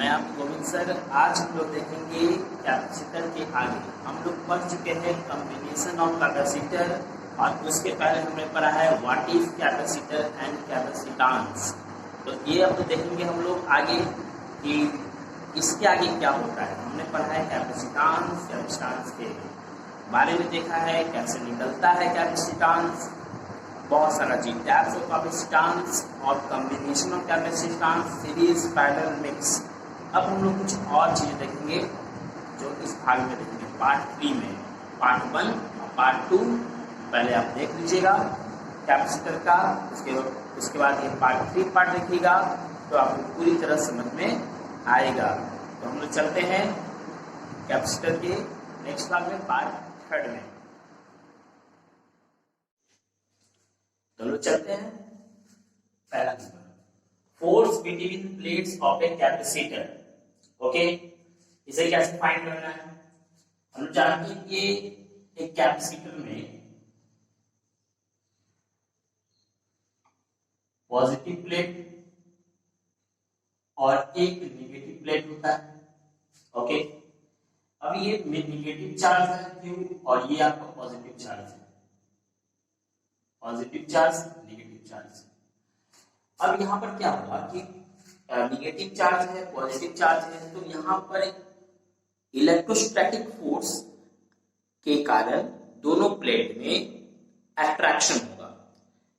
मैं आपको गोविंद सर। आज हम लोग देखेंगे कैपेसिटर के आगे। हम लोग पढ़ चुके हैं कॉम्बिनेशन ऑफ कैपेसिटर और उसके पहले हमने पढ़ा है what is capacitor and capacitance. तो ये अब देखेंगे हम लोग आगे कि इसके आगे क्या होता है। हमने पढ़ा है कैपेसिटेंस, कैपेसिटेंस के बारे में देखा है, कैसे निकलता है कैपेसिटेंस, बहुत सारा चीज, टाइप्स ऑफ कैपेसिटेंस और combination of capacitance, series, parallel, mix. अब हम लोग कुछ और चीजें देखेंगे जो इस भाग में देखेंगे पार्ट 3 में। पार्ट 1 और पार्ट 2 पहले आप देख लीजिएगा कैपेसिटर का, उसके बाद ये पार्ट 3 पार्ट देखिएगा तो आपको पूरी तरह समझ में आएगा। तो हम लोग चलते हैं कैपेसिटर के नेक्स्ट भाग में, पार्ट 3 में। चलो चलते हैं। पहला number, force between plates of a capacitor. Okay, इसे कैसे फाइंड करना है। हम जानते हैं कि एक कैपेसिटर में पॉजिटिव प्लेट और एक नेगेटिव प्लेट होता है। ओके, अब ये नेगेटिव चार्ज है क्यों, और ये आपका पॉजिटिव चार्ज है। Positive charge, negative charge. अब यहां पर क्या होगा कि नेगेटिव चार्ज है, पॉजिटिव चार्ज है, तो यहां पर इलेक्ट्रोस्टैटिक फोर्स के कारण दोनों प्लेट में अट्रैक्शन होगा।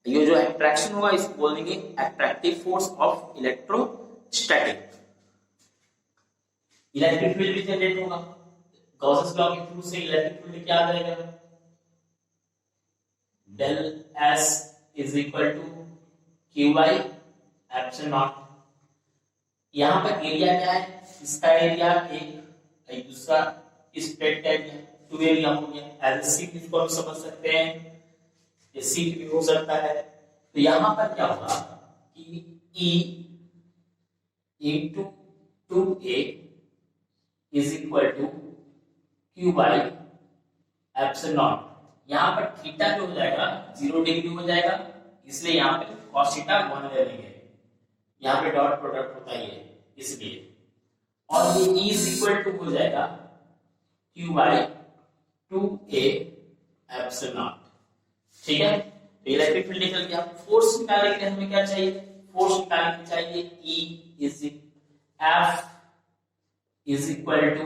ये जो अट्रैक्शन होगा इसको बोल देंगे attractive force of electrostatic. Electric field भी जनरेट होगा। गॉसेस लॉ के थ्रू से इलेक्ट्रिक फील्ड क्या करेगा, del S is equal to Q by epsilon not. यहां पर एरिया क्या है, इसका एरिया एक दूसरा इस प्लेट का एरिया 2 एरिया हो गया। एज ए सीट इसको हम समझ सकते हैं, ये सीट भी हो सकता है। तो यहां पर क्या होगा कि E into 2A is equal to Q by epsilon not. यहाँ पर थीटा जो हो जाएगा 0 डिग्री हो जाएगा, इसलिए यहाँ पे cos थीटा 1 ले लेंगे। यहाँ पे डॉट प्रोडक्ट होता ही है इसलिए, और ये E is equal to हो जाएगा Q by 2A epsilon not. ठीक है, तो इलेक्ट्रिक फील्ड निकल गया। फोर्स निकालने के लिए हमें क्या चाहिए, फोर्स निकालने के चाहिए E is F is equal to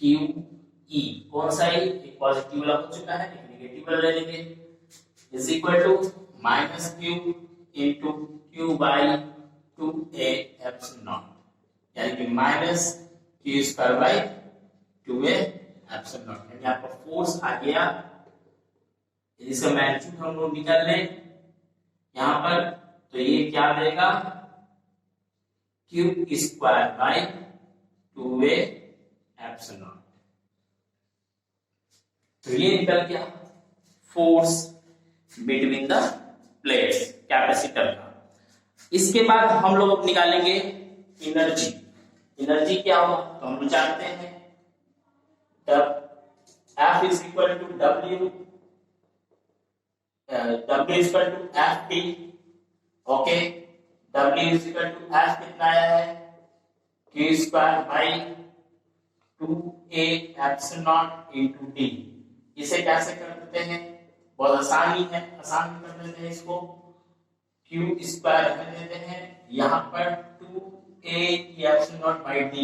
Q E। कौन सा E, एक पॉजिटिव वाला हो चुका है, एक नेगेटिव वाला ले लेंगे, is equal to minus Q into Q by 2A epsilon naught, यानी कि minus Q square by 2A epsilon naught. यानी आपका फोर्स आ गया, इसका मैग्नीट्यूड हम लोग निकाल लें यहां पर, तो ये क्या देगा Q square by 2A epsilon not. तो ये निकल गया force between the plates capacitor का। इसके बाद हम लोग अब निकालेंगे एनर्जी। एनर्जी क्या होगा, तो हम जानते हैं F is equal to W is equal to FT। Okay, W is equal to F कितना आया है, Q square by 2A epsilon not into D। इसे कैसे कर देते हैं, बहुत आसानी है, आसान कर देते हैं इसको, Q स्क्वायर कर देते हैं, यहाँ पर 2A epsilon not by D।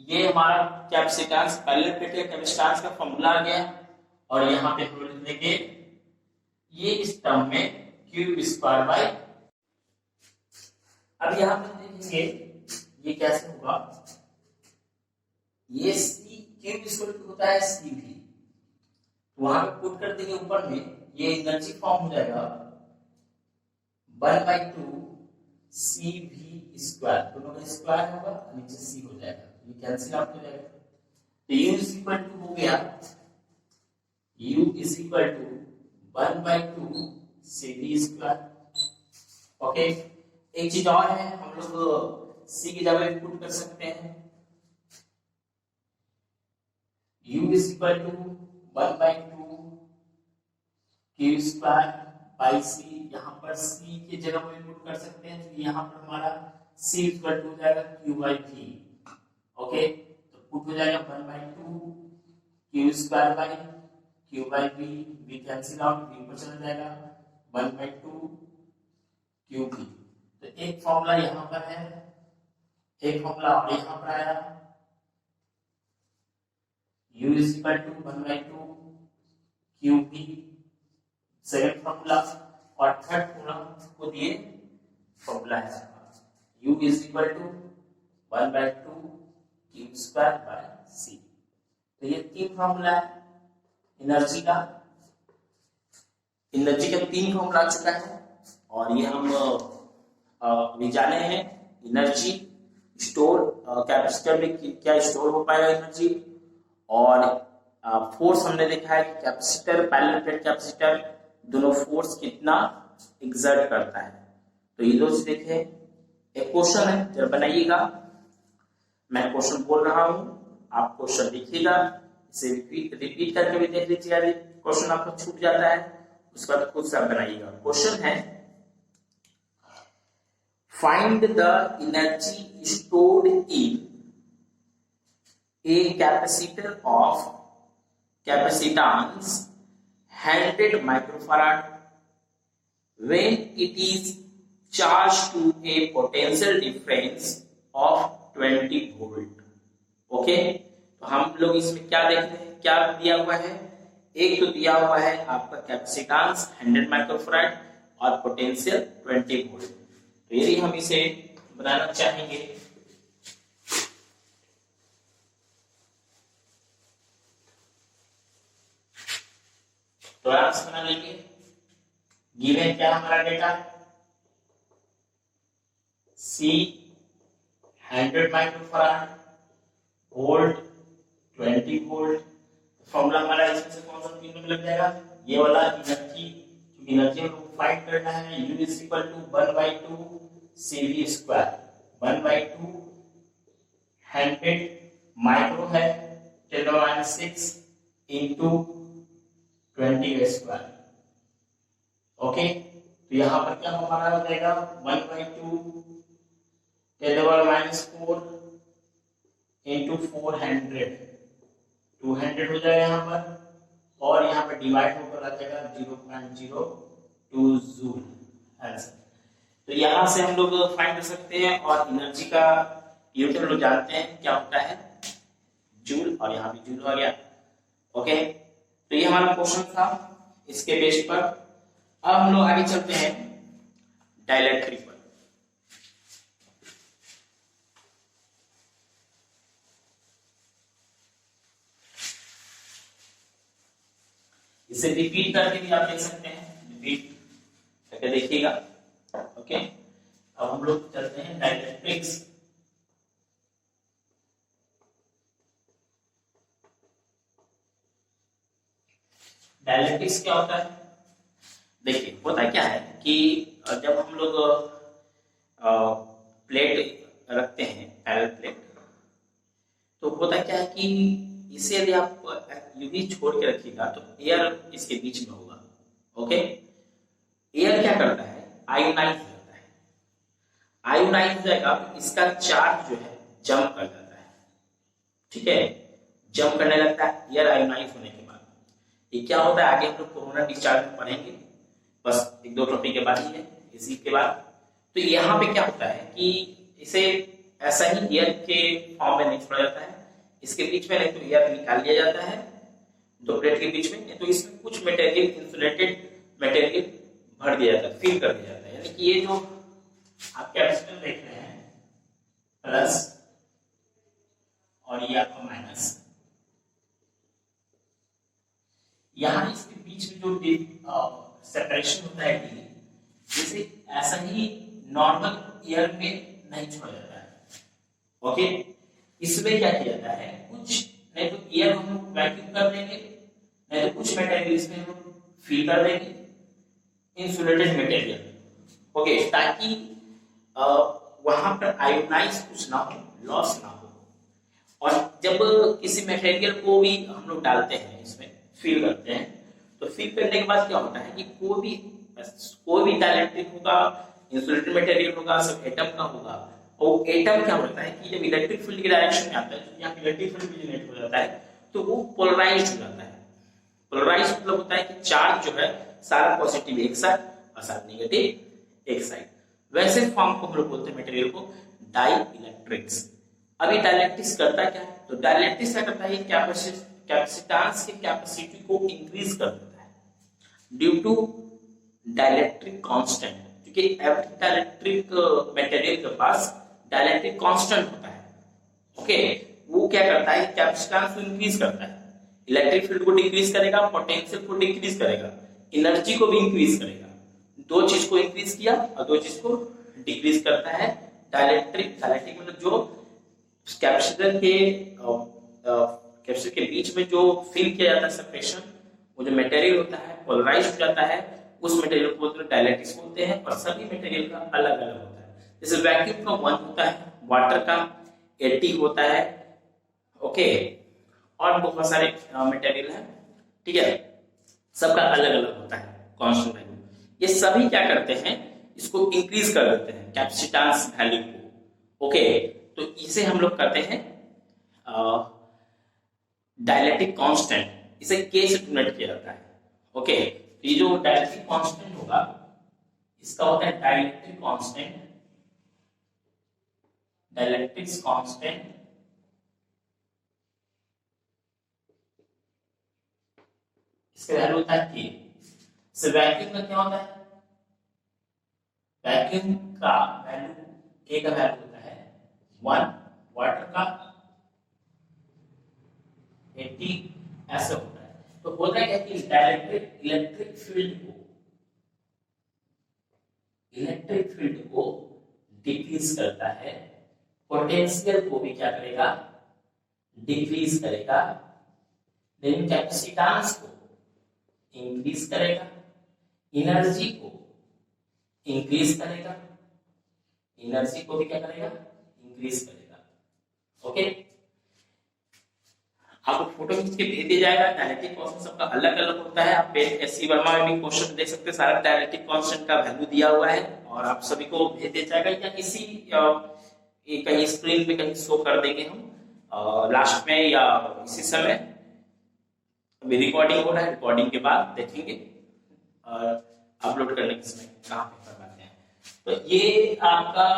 ये हमारा कैपेसिटेंस पैरेलल प्लेट का कैपेसिटेंस का फॉर्मूला आ गया, और यहाँ पे हम लिख देंगे ये इस टर्म में Q स्क्वायर बाई। अब यहाँ पे देखेंगे ये कैसे होगा, ये C Q स्क्वायर होता है CV, वहां पे पुट कर देंगे ऊपर में, ये एनर्जी फॉर्म हो जाएगा 1/2 CV स्क्वायर, दोनों का स्क्वायर होगा, नीचे C हो जाएगा, ये कैंसिल आउट हो जाएगा। तो U इज इक्वल टू हो गया, U is equal to 1/2 CV square. Okay, एक चीज और है, हम लोग C की जगह पुट कर सकते हैं, U is equal to 1/2 Q square by C। यहाँ पर C की जगह पे पुट कर सकते हैं, तो यहाँ पर हमारा C इक्वल टू हो जाएगा Q बाई V। ओके, तो पुट हो जाएगा 1/2 Q square by Q by V, V cancel out, V पर चला जाएगा 1/2 Q V। तो एक फॉर्मूला यहाँ पर है, एक फॉर्मूला और यहाँ पर आया, U is equal to 1/2 Q V, second formula, और थर्ड फॉर्मूला को दिए फॉर्मूला है U is equal to 1/2 Q square by C। तो ये तीन फॉर्मूला है एनर्जी का, एनर्जी का तीन फॉर्मूला आ चुका है। और ये हम अभी जाने हैं एनर्जी स्टोर, कैपेसिटर में क्या स्टोर हो पाएगा एनर्जी, और फोर्स हमने देखा है कि कैपेसिटर, पैरेलल प्लेट कैपेसिटर, दोनों फोर्स कितना एक्सर्ट करता है। तो ये दो चीज देखे। एक क्वेश्चन है, जब बनाइएगा, मैं क्वेश्चन बोल रहा हूं, आप क्वेश्चन लिखिएगा, इसे रिपीट करके भी देख लीजिएगा, क्वेश्चन आपको छूट जाता है उसके बाद खुद से आप बनाइएगा। क्वेश्चन है, find the energy stored in a capacitor of capacitance 100 microfarad when it is charged to a potential difference of 20 volt। Okay, तो हम लोग इसमें क्या देखते हैं, क्या दिया हुआ है, एक तो दिया हुआ है आपका कैपेसिटेंस 100 माइक्रोफैराड और पोटेंशियल 20 वोल्ट। तो यदि हम इसे बनाना चाहेंगे, तो आराम से बना लेंगे। गिवन क्या हमारा data, C 100 microfarad, volt 20 volt. Formula हमारा इसमें से कौन सा तीनों में लग जाएगा, ये वाला एनर्जी, क्योंकि एनर्जी हम लोग फाइंड करना है। U is equal to 1/2 CV square, 1/2 100 micro है 10⁻⁶ इनटू 20 स्क्वायर। ओके, तो यहां पर क्या हमारा हो जाएगा 1/2 10⁻⁴ इनटू 400, 200 हो जाएगा यहाँ पर, और यहाँ पर डिवाइड होकर आ जाएगा 0.02 जूल आंसर। तो यहाँ से हम लोग फाइंड कर सकते हैं, और एनर्जी का यूनिट हम लोग जानते हैं क्या होता है, जूल, और यहाँ भी जूल हो गया। ओके, तो ये हमारा क्वेश्चन था, इसके बेस पर अब हम लोग आगे चलते हैं डाइलेक्ट्रिक पर। इसे रिपीट करके भी आप देख सकते हैं, रिपीट करके देखिएगा। ओके, अब हम लोग चलते हैं डाइलेक्ट्रिक्स। डाइलेक्ट्रिक्स क्या होता है, देखिए होता क्या है कि जब हम लोग प्लेट रखते हैं, पैरेलल प्लेट, तो होता क्या है कि इसे यदि आप यूं ही छोड़ के रखिएगा तो एयर इसके बीच में होगा। ओके, एयर क्या करता है, आयोनाइज हो जाता है, आयोनाइज हो जाएगा, इसका चार्ज जो है जंप कर जाता है। ठीक है, जंप करने लगता है एयर आयोनाइज होने के बाद। ये क्या होता है, आगे हम लोग कोरोना डिस्चार्ज में पढ़ेंगे, बस 1-2 टॉपिक के बाद ही है, इसी के बाद। तो यहाँ पे क्या होता है कि इसे ऐसा ही एयर के फॉर्म में नहीं छोड़ा जाता है, इसके बीच में नहीं तो एयर निकाल लिया जाता है दो प्लेट के बीच में, नहीं तो इसमें कुछ मटेरियल, इंसुलेटेड मटेरियल भर दिया जाता है, फिल कर दिया जाता है। यानी कि ये जो आप कैपेसिटर देख रहे हैं प्लस और ये आपका माइनस, यहाँ इसके बीच में जो सेपरेशन होता है डी, जिसे ऐसा ही नॉर्मल एयर में नहीं छोड़ा जाता है। ओके, इसमें क्या किया जाता है, कुछ नहीं तो एयर हम लोग वैक्यूम कर देंगे, नहीं तो कुछ मटेरियल इसमें हम फिल कर देंगे, इंसुलेटेड मटेरियल। ओके, ताकि वहां पर आयोनाइज कुछ ना हो, लॉस ना हो। और जब किसी मटेरियल को भी हम लोग डालते हैं, इसमें फिल करते हैं, तो फिल करने के बाद क्या होता है कि कोई भी डाइलेक्ट्रिक होगा, इंसुलेटेड मटेरियल होगा, सब एटम का होगा, और एटम क्या होता है कि जब इलेक्ट्रिक फील्ड की डायरेक्शन में आता है तो यहाँ इलेक्ट्रिक फील्ड भी जनरेट हो जाता है, तो वो पोलराइज्ड हो जाता है। पोलराइज्ड मतलब होता है कि चार्ज जो है सारा पॉजिटिव एक साइड और सारा नेगेटिव एक साइड। वैसे फॉर्म को हम लोग बोलते हैं मटेरियल को डाई इलेक्ट्रिक्स। अभी डाइलेक्ट्रिक्स करता क्या है, तो डाइलेक्ट्रिक्स क्या करता है, कैपेसिटेंस की कैपेसिटी को इंक्रीज कर देता है ड्यू टू डाइलेक्ट्रिक कांस्टेंट, क्योंकि एवरी डाइलेक्ट्रिक मटेरियल के पास डाइलेक्ट्रिक कांस्टेंट होता है। ओके, वो क्या करता है, कैपेसिटेंस को इंक्रीज करता है, इलेक्ट्रिक फील्ड को डिक्रीज करेगा, पोटेंशियल को डिक्रीज करेगा, एनर्जी को भी इंक्रीज करेगा। दो चीज को इंक्रीज किया और दो चीज को डिक्रीज करता है डाइलेक्ट्रिक। डाइलेक्ट्रिक मतलब जो कैपेसिटर के बीच में जो फिल किया जाता है सेपरेशन, वो जो मटेरियल होता है पोलराइज हो जाता है, उस मटेरियल को बोलते हैं डाइलेक्ट्रिक्स बोलते हैं। और सभी मटेरियल का अलग अलग होता है, जैसे वैक्यूम का 1 होता है, वाटर का 80 होता है। ओके, और बहुत सारे मटेरियल है, ठीक है, सबका अलग अलग होता है कांस्टेंट वैल्यू। ये सभी क्या करते हैं, इसको इंक्रीज कर देते हैं कैपेसिटेंस वैल्यू को। ओके, तो इसे हम लोग करते हैं डाइलेक्ट्रिक कांस्टेंट, इसे K से डिनोट किया जाता है। ओके, ये जो डाइलेक्ट्रिक कांस्टेंट होगा इसका होता है डाइलेक्ट्रिक कांस्टेंट। डाइलेक्ट्रिक कांस्टेंट इसका वैल्यू होता है K। से वैक्यूम का क्या होता है, वैक्यूम का वैल्यू K का वैल्यू होता है 1, वाटर का 80, ऐसे होता है। तो होता है कि इलेक्ट्रिक फील्ड को डिक्रीज करता है, पोटेंशियल को भी क्या करेगा, डिक्रीज करेगा, लेकिन कैपेसिटेंस को इंक्रीज करेगा, एनर्जी को इंक्रीज करेगा, एनर्जी को भी क्या करेगा, इंक्रीज करेगा। ओके, आपको फोटो खींच के दे दिया जाएगा। डायलेक्ट्रिक कांस्टेंट सबका अलग अलग होता है, आप एससी वर्मा में भी क्वेश्चन देख सकते हैं, सारा डायलेक्ट्रिक कांस्टेंट का वैल्यू दिया हुआ है और आप सभी को भेज दिया जाएगा, या किसी कहीं स्क्रीन पे कहीं शो कर देंगे हम लास्ट में या इसी समय। अभी रिकॉर्डिंग हो रहा है, रिकॉर्डिंग के बाद देखेंगे और अपलोड करने के समय कहाँ पे करवाते हैं। तो ये आपका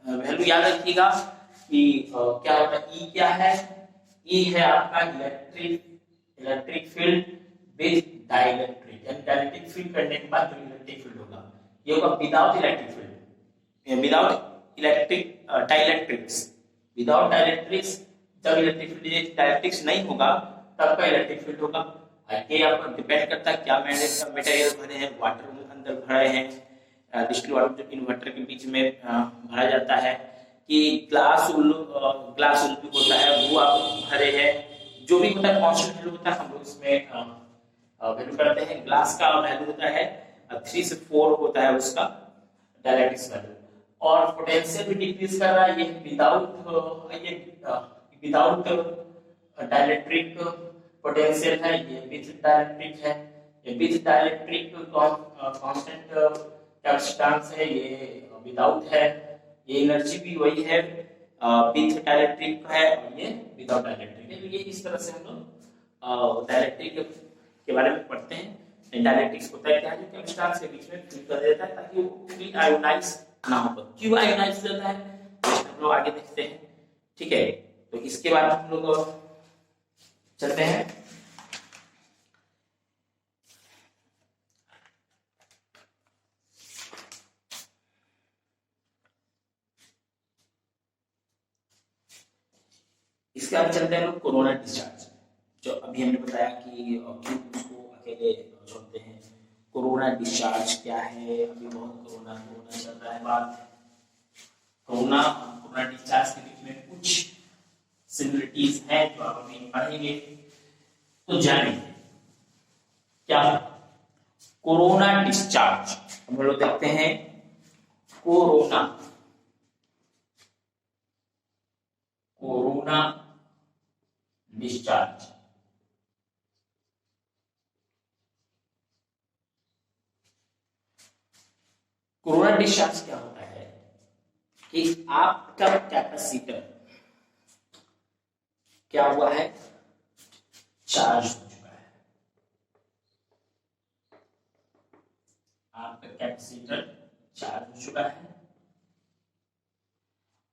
वैल्यू याद रखिएगा कि क्या होता है, ई क्या है, ई है आपका इलेक्ट्रिक फील्ड विद डाइलेक्ट्रिक, यानी डाइलेक्ट्रिक फील्ड करने के बाद जो इलेक्ट्रिक फील्ड होगा ये होगा without electric field, without electric dielectrics. Without dielectrics, जब इलेक्ट्रिक फील्ड डाइलेक्ट्रिक्स नहीं होगा तब का इलेक्ट्रिक फील्ड होगा। ये आपको डिपेंड करता है क्या मटेरियल भरे हैं, वाटर अंदर भरे हैं, डिस्टिल वाटर जो इन्वर्टर के बीच में भरा जाता है, कि ग्लास भी होता है वो आप भरे हैं, जो भी होता है कांस्टेंट वैल्यू होता है हम लोग इसमें वैल्यू करते हैं। ग्लास का वैल्यू होता है 3 से 4 होता है उसका डाइलेक्ट्रिक्स वैल्यू। और पोटेंशियल भी डिक्रीज कर रहा है, ये विदाउट डाइलेक्ट्रिक पोटेंशियल है, ये विद डाइलेक्ट्रिक है, ये विद डाइलेक्ट्रिक कांस्टेंट कैपेसिटेंस है, ये विदाउट है, ये एनर्जी भी वही है विद डाइलेक्ट्रिक है और ये विदाउट डाइलेक्ट्रिक है। तो ये इस तरह से हम लोग डाइलेक्ट्रिक के बारे में पढ़ते हैं। डाइलेक्ट्रिक्स होता है क्या है, जो कैपेसिटेंस के बीच में फिल कर देता है ताकि वो फ्री आयोनाइज ना हो। क्यों आयोनाइज हो जाता है हम लोग आगे देखते हैं, ठीक है। तो इसके बाद हम लोग चलते हैं इसके बाद चलते हैं लोग कोरोना डिस्चार्ज। जो अभी हमने बताया कि क्यों उसको अकेले छोड़ते हैं, कोरोना डिस्चार्ज क्या है। अभी बहुत कोरोना चल रहा है, बात कोरोना डिस्चार्ज के बीच में कुछ सिमिलरिटीज है जो आप अभी पढ़ेंगे तो जानेंगे क्या कोरोना डिस्चार्ज। हम लोग देखते हैं कोरोना डिस्चार्ज। कोरोना डिस्चार्ज क्या होता है कि आपका कैपेसिटर क्या हुआ है, चार्ज हो चुका है। आपका कैपेसिटर चार्ज हो चुका है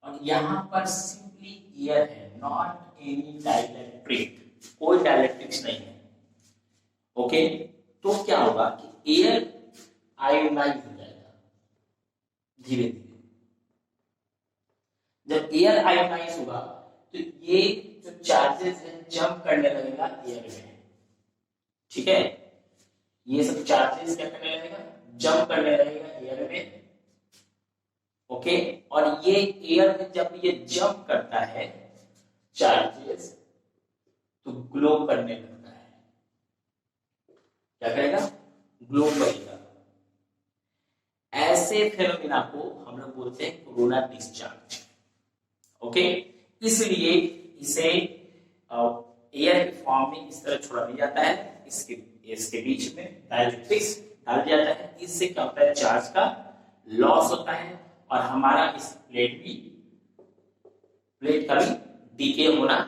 और यहां पर सिंपली एयर है, नॉट एनी डाइलेक्ट्रिक, कोई डाइलेक्ट्रिक्स नहीं है। ओके, तो क्या होगा कि एयर आयोनाइज हो जाएगा धीरे धीरे। जब एयर आयोनाइज होगा तो ये जो चार्जेस है जंप करने लगेगा एयर में, ठीक है, ये सब चार्जेस क्या करने लगेगा, जंप करने लगेगा एयर में। ओके, और ये एयर में जब ये जंप करता है चार्जेस तो ग्लो करने लगता है। क्या करेगा, ग्लो करेगा। ऐसे फेनोमेना को हम लोग बोलते हैं कोरोना डिस्चार्ज। ओके, इसलिए इसे एयर के फॉर्म में इस तरह छोड़ा दिया जाता है, इसके बीच में डाइलेक्ट्रिक्स डाल दिया जाता है। इससे क्या होता है, चार्ज का लॉस होता है और हमारा इस प्लेट का भी डीके होना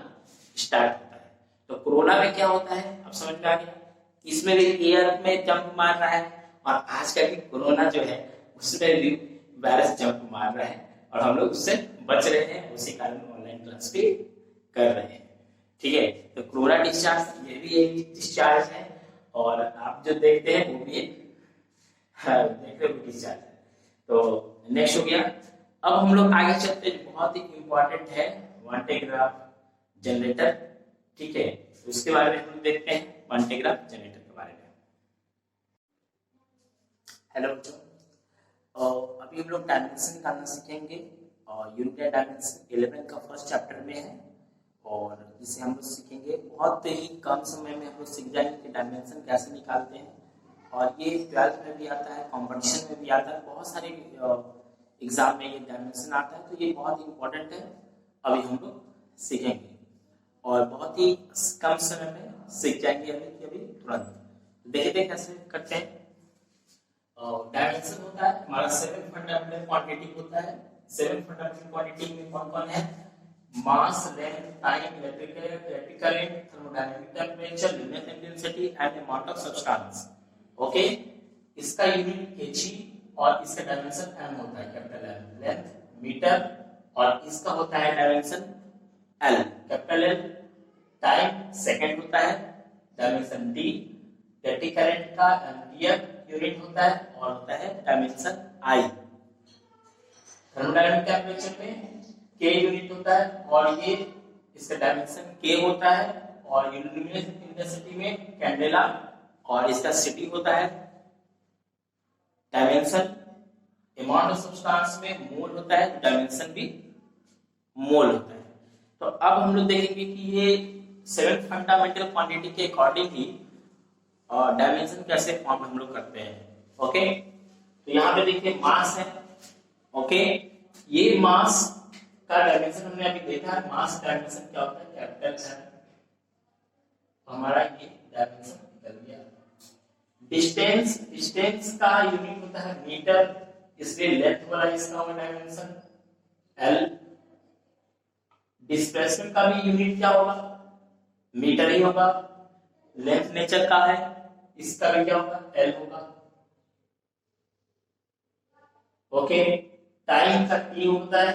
स्टार्ट होता है। तो कोरोना में क्या होता है, अब समझ में आ गया, इसमें भी एयर में जंप मार रहा है और आज का भी कोरोना जो है उसमें भी वायरस जंप मार रहा है और हम लोग उससे बच रहे हैं, उसी कारण ऑनलाइन क्लास भी कर रहे हैं। ठीक है, तो कोरोना डिस्चार्ज ये भी एक डिस्चार्ज है और आप जो देखते हैं वो भी एक डिस्चार्ज है। तो नेक्स्ट हो गया। अब हम लोग आगे चलते हैं, बहुत ही इंपॉर्टेंट है वन टेलीग्राफ जनरेटर। ठीक है, तो उसके बारे में हम देखते हैं वन टेलीग्राफ जनरेटर के बारे में। हेलो बच्चों, अभी हम लोग डायमेंशन निकालना सीखेंगे और यूनिट डायमेंशन 11 का फर्स्ट चैप्टर में है और इसे हम लोग सीखेंगे। बहुत ही कम समय में हम लोग सीख जाएंगे कि डायमेंशन कैसे निकालते हैं और ये 12th में भी आता है, कंपटीशन में भी आता है, बहुत सारे एग्जाम में ये डायमेंशन आता है। तो ये बहुत इंपॉर्टेंट है, अभी हम लोग सीखेंगे और बहुत ही कम समय में सीख जाएंगे अभी तुरंत। देखते कैसे करते हैं। डायमेंशन होता है हमारा 7 फंडामेंटल क्वांटिटी होता है। 7 फंडामेंटल क्वांटिटी में कौन कौन है, mass, length, time, electric current, thermodynamic temperature, linear intensity and amount of substance. Okay, इसका यूनिट kg और इसका डायमेंशन m होता है, कैपिटल M, लेंथ मीटर, और इसका होता है dimension l, capital L, time second होता है, डायमेंशन d, इलेक्ट्रिक करंट का एम्पियर यूनिट होता है और होता है डायमेंशन I। थर्मोडायनामिक टेंपरेचर में K यूनिट होता है और ये इसका डायमेंशन K होता है, और ल्यूमिनस इंटेंसिटी में कैंडेला और इसका सिटी होता है डायमेंशन। अमाउंट ऑफ सब्सटेंस में मोल होता है, डायमेंशन भी मोल होता है। तो अब हम लोग देखेंगे कि ये 7 फंडामेंटल क्वांटिटी के अकॉर्डिंगली डायमेंशन कैसे फॉर्म हम लोग करते हैं। ओके, तो यहाँ पे देखिए मास है। ओके, ये मास का डायमेंशन हमने अभी देखा है, मास डायमेंशन क्या होता है, कैपिटल M। हमारा ये डायमेंशन निकल गया। डिस्टेंस का यूनिट होता है मीटर, इसलिए लेंथ वाला इसका होगा डायमेंशन L। डिस्प्लेसमेंट का भी यूनिट क्या होगा, मीटर ही होगा। लेंथ नेचर का है, इसका भी क्या होगा, L होगा। ओके, टाइम का T होता है,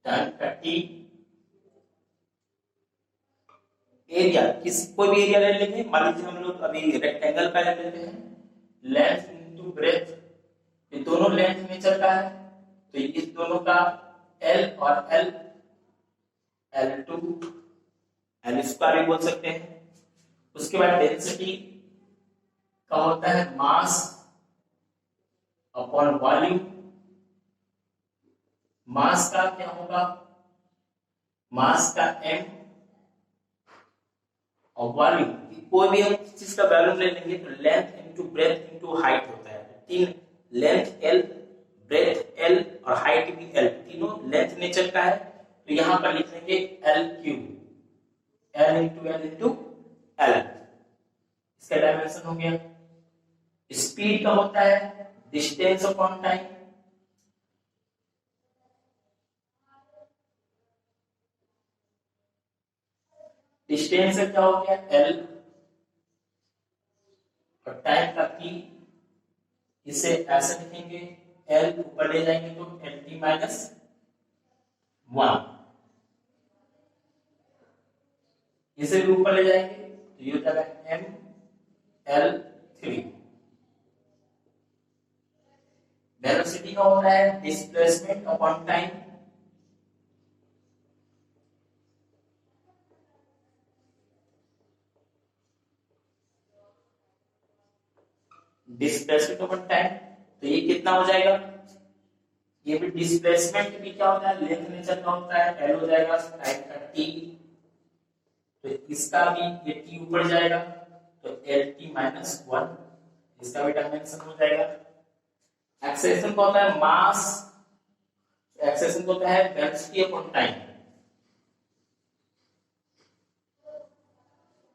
टाइम का T। एरिया, कोई भी एरिया ले लेंगे, मान लीजिए हम लोग अभी रेक्टेंगल का ले लेते हैं। लेंथ इनटू ब्रेथ, ये दोनों लेंथ नेचर का है, तो इस दोनों का L और L, L2 L स्क्वायर भी बोल सकते हैं। उसके बाद डेंसिटी का होता है मास अपॉन वॉल्यूम। मास का क्या होगा, मास का M और वॉल्यूम, कोई भी हम चीज का वॉल्यूम ले लेंगे तो length into breadth into height होता है। तीन, लेंथ L, ब्रेथ L और हाइट भी L, तीनों लेंथ नेचर का है। तो यहां पर लिख लेंगे L3, L into L into L। इसका डायमेंशन हो गया। स्पीड का होता है डिस्टेंस अपॉन टाइम। डिस्टेंस क्या हो गया L और टाइम का T, इसे ऐसे लिखेंगे L ऊपर ले जाएंगे तो LT माइनस 1, इसे भी ऊपर ले जाएंगे तो ये हो जाएगा ML3। वेलोसिटी का होता है displacement upon time, displacement upon time, तो ये कितना हो जाएगा, ये भी डिस्प्लेसमेंट भी क्या होता है लेंथ नेचर का होता है, L हो जाएगा टाइम का T, तो इसका भी ये T ऊपर जाएगा तो LT माइनस 1, इसका भी डायमेंशन हो जाएगा। एक्सेलेरेशन का होता है मास, एक्सेलेरेशन होता है velocity upon time,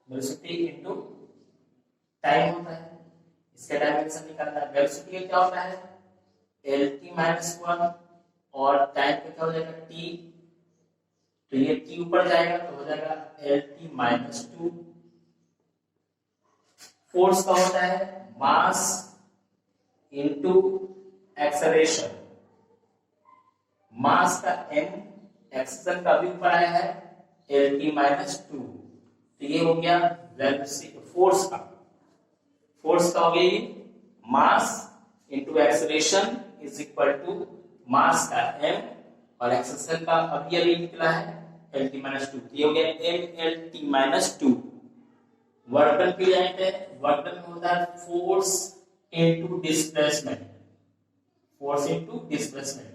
velocity into time होता है, इसका डायमेंशन निकालना है। वेलोसिटी क्या होता है LT माइनस 1 और टाइम का क्या हो जाएगा T, तो ये T ऊपर जाएगा तो हो जाएगा LT माइनस 2। फोर्स का होता है मास इनटू एक्सेलरेशन, मास का m, एक्सेलरेशन का भी ऊपर आया है LT माइनस 2, तो ये हो गया वेलोसिटी फोर्स का, फोर्स का हो गया ये mass into acceleration is equal to mass का m और एक्सेलरेशन का अभी अभी निकला है LT माइनस 2, ये हो गया MLT माइनस 2। वर्क डन की जाए, वर्क डन में होता है force into displacement, force into displacement,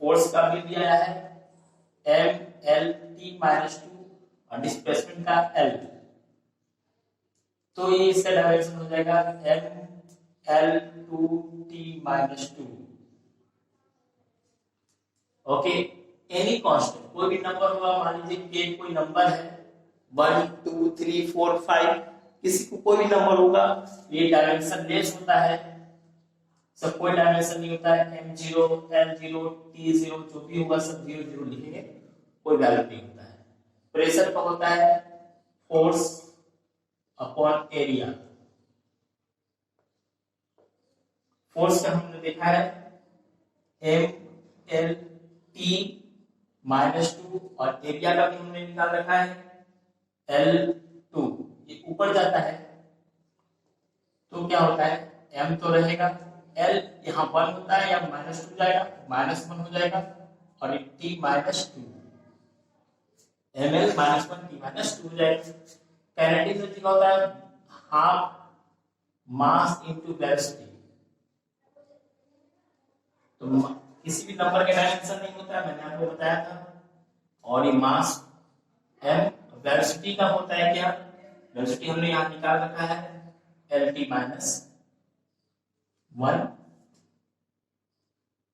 force का भी दिया है MLT माइनस 2 और डिस्प्लेसमेंट का L, तो ये इसका डायरेक्शन हो जाएगा ML2T minus 2। Okay, any constant कोई भी नंबर होगा, मान लीजिए k कोई नंबर है 1 2 3 4 5, किसी को कोई भी नंबर होगा, ये डायमेंशन लेस होता है, सब कोई डायमेंशन नहीं होता है, M0 L0 T0 जो भी होगा सब 0 0 लिखेंगे, कोई वैल्यू नहीं होता है। प्रेशर का होता है फोर्स अपॉन एरिया, फोर्स का हमने देखा है MLT माइनस 2 और एरिया का भी हमने निकाल रखा है L2, ये ऊपर जाता है तो क्या होता है M तो रहेगा, L यहाँ 1 होता है या माइनस 2 जाएगा, माइनस 1 हो जाएगा और ये T minus 2, ML minus 1 T minus 2 हो जाएगा। काइनेटिक एनर्जी का होता है हाफ मास इनटू वेलोसिटी, तो किसी भी नंबर का डायमेंशन नहीं होता है, मैंने आपको बताया था, और ये मास m, वेलोसिटी का होता है क्या, वेलोसिटी हमने यहाँ निकाल रखा है LT माइनस 1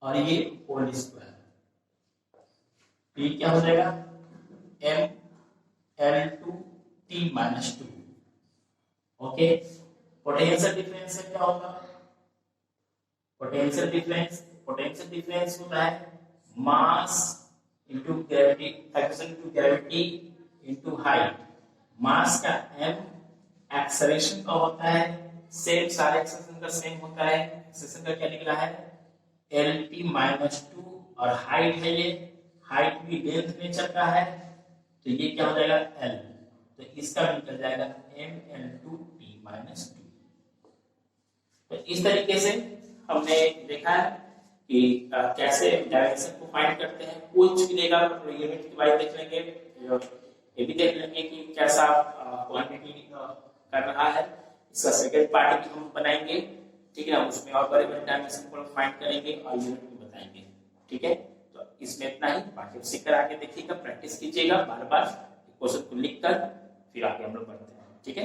और ये होल स्क्वायर, क्या हो जाएगा ML2T minus 2। Okay, potential difference से क्या होगा, पोटेंशियल डिफरेंस होता है mass into gravity, action to gravity into height, mass का m, एक्सेलरेशन का होता है सेम, सारे एक्सेलरेशन का सेम होता है, एक्सेलरेशन का क्या निकला है LT माइनस 2 और हाइट है ये, हाइट भी लेंथ नेचर का है, तो ये क्या हो जाएगा L, तो इसका निकल जाएगा ML2T माइनस 2। तो इस तरीके से हमने देखा है कि कैसे डायरेक्शन को फाइंड करते हैं, कुछ भी देगा तो यूनिट की वाइज देख लेंगे, ये भी देख लेंगे कि कैसा क्वांटिटी कर रहा है, इसका सेकंड पार्ट भी हम बनाएंगे, ठीक है ना, उसमें और बड़े बड़े डायमेंशन को फाइंड करेंगे और यूनिट भी बताएंगे, ठीक है। तो इसमें इतना ही, बाकी सीख कर आगे देखिएगा, प्रैक्टिस कीजिएगा, बार बार क्वेश्चन को लिख कर फिर आगे हम लोग बढ़ते हैं, ठीक है।